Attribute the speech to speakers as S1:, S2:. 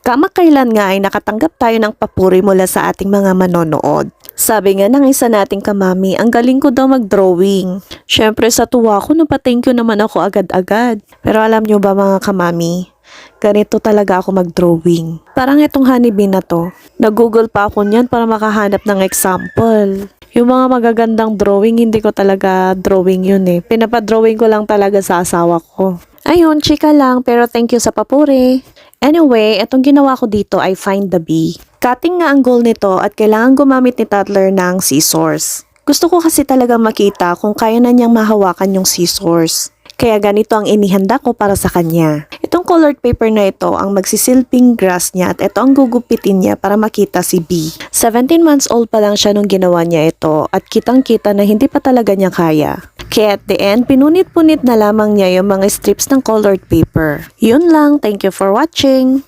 S1: Kamakailan nga ay nakatanggap tayo ng papuri mula sa ating mga manonood. Sabi nga ng isa nating kamami, ang galing ko daw mag-drawing. Syempre sa tuwa ko, thank you naman ako agad-agad. Pero alam nyo ba mga kamami, ganito talaga ako mag-drawing. Parang itong honeybee na to, nag-google pa ako niyan para makahanap ng example. Yung mga magagandang drawing, hindi ko talaga drawing yun eh. Pinapadrawing ko lang talaga sa asawa ko. Ayun, chika lang, pero thank you sa papuri. Anyway, itong ginawa ko dito ay find the bee. Cutting nga ang goal nito at kailangan gumamit ni toddler ng scissors. Gusto ko kasi talagang makita kung kaya na niyang mahawakan yung scissors. Kaya ganito ang inihanda ko para sa kanya. Itong colored paper na ito ang magsisilbing grass niya at ito ang gugupitin niya para makita si bee. 17 months old pa lang siya nung ginawa niya ito at kitang-kita na hindi pa talaga niya kaya. Kaya at the end, pinunit-punit na lamang niya yung mga strips ng colored paper. Yun lang, thank you for watching!